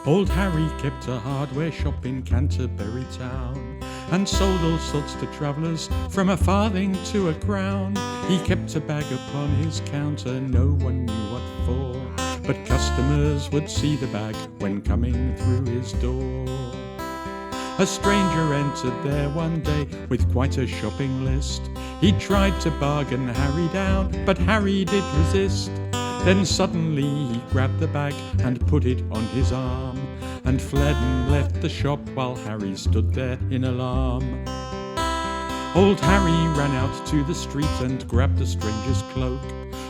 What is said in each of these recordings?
Old Harry kept a hardware shop in Canterbury town and sold all sorts to travellers, from a farthing to a crown. He kept a bag upon his counter, no one knew what for, but customers would see the bag when coming through his door. A stranger entered there one day with quite a shopping list. He tried to bargain Harry down, but Harry did resist. Then suddenly he grabbed the bag and put it on his arm, and fled and left the shop while Harry stood there in alarm. Old Harry ran out to the street and grabbed the stranger's cloak.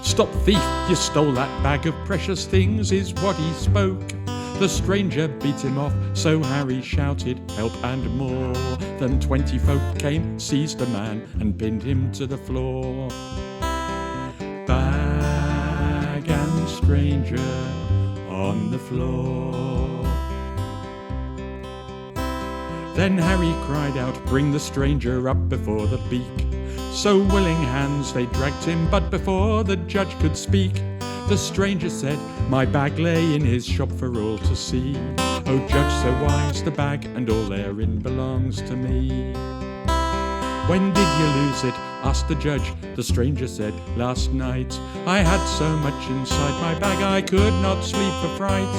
"Stop, thief, you stole that bag of precious things," is what he spoke. The stranger beat him off, so Harry shouted help and more. Then 20 folk came, seized the man and pinned him to the floor. Bag and stranger on the floor. Then Harry cried out, "Bring the stranger up before the beak." So willing hands they dragged him, but before the judge could speak, the stranger said, "My bag lay in his shop for all to see. Oh, judge so wise, the bag and all therein belongs to me." "When did you lose it?" asked the judge. The stranger said, "Last night. I had so much inside my bag I could not sleep for fright."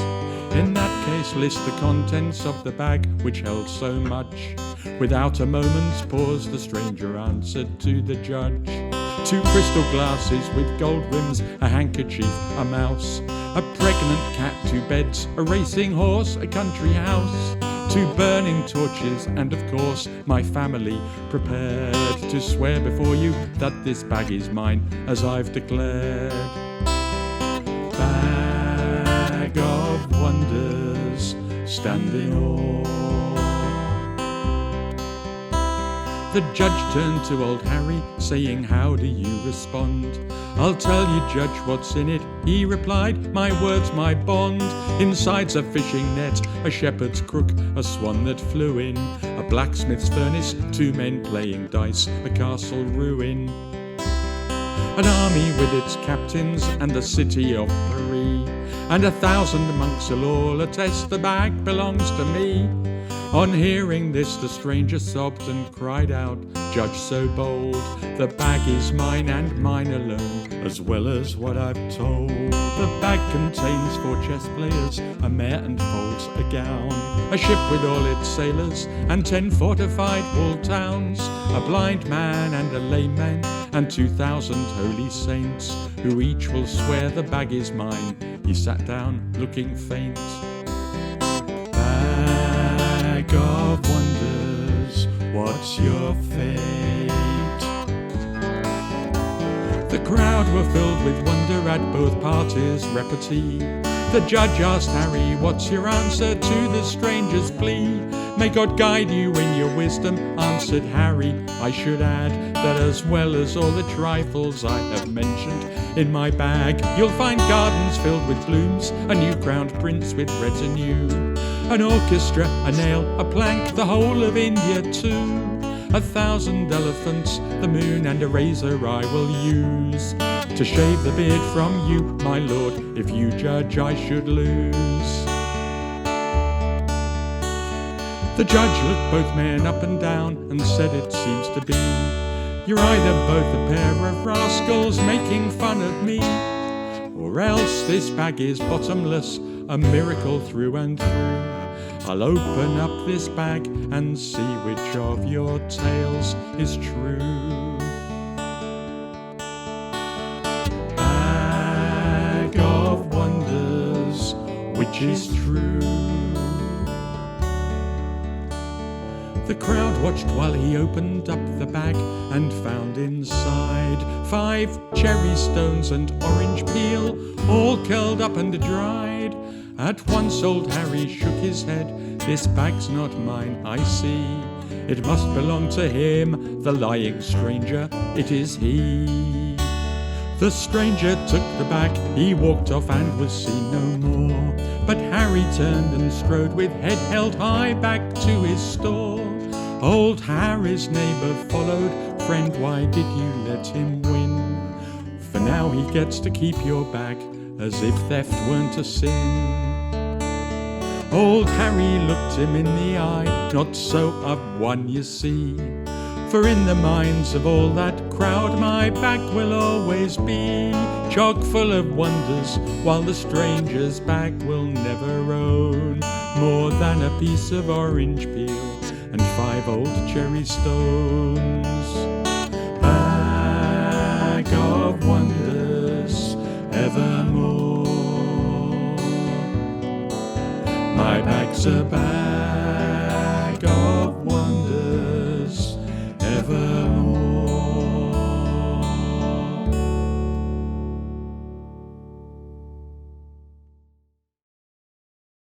"In that case, list the contents of the bag which held so much." Without a moment's pause, the stranger answered to the judge. 2 crystal glasses with gold rims, a handkerchief, a mouse, a pregnant cat, 2 beds, a racing horse, a country house, 2 burning torches, and of course my family, prepared to swear before you that this bag is mine, as I've declared. Bag of wonders, stand in awe. The judge turned to old Harry, saying, "How do you respond?" "I'll tell you, judge, what's in it," he replied, "my word's my bond. Inside's a fishing net, a shepherd's crook, a swan that flew in, a blacksmith's furnace, 2 men playing dice, a castle ruin, an army with its captains, and the city of Paris, and 1,000 monks will all attest the bag belongs to me." On hearing this, the stranger sobbed and cried out, "Judge so bold, the bag is mine and mine alone, as well as what I've told." The bag contains 4 chess players, a mare and foals, a gown, a ship with all its sailors, and 10 fortified walled towns, a blind man and a lame man, and 2,000 holy saints, who each will swear the bag is mine. He sat down looking faint. Bag of wonders, what's your fate? The crowd were filled with wonder at both parties' repartee. The judge asked Harry, "What's your answer to the stranger's plea?" "May God guide you in your wisdom," answered Harry. "I should add that as well as all the trifles I have mentioned, in my bag you'll find gardens filled with blooms, a new crowned prince with retinue, an orchestra, a nail, a plank, the whole of India too, 1,000 elephants, the moon, and a razor I will use to shave the beard from you, my lord, if you judge I should lose." The judge looked both men up and down and said, "It seems to be you're either both a pair of rascals making fun of me, or else this bag is bottomless, a miracle through and through. I'll open up this bag and see which of your tales is true." Bag of wonders, which is true? The crowd watched while he opened up the bag and found inside 5 cherry stones and orange peel, all curled up and dried. At once old Harry shook his head. "This bag's not mine, I see. It must belong to him, the lying stranger, it is he." The stranger took the bag, he walked off and was seen no more. But Harry turned and strode with head held high back to his store. Old Harry's neighbour followed. "Friend, why did you let him win? For now he gets to keep your bag, as if theft weren't a sin." Old Harry looked him in the eye, not so of one, you see. For in the minds of all that crowd my back will always be chock full of wonders, while the stranger's back will never own more than a piece of orange peel and 5 old cherry stones. Bag of wonders evermore. My bag's a bag of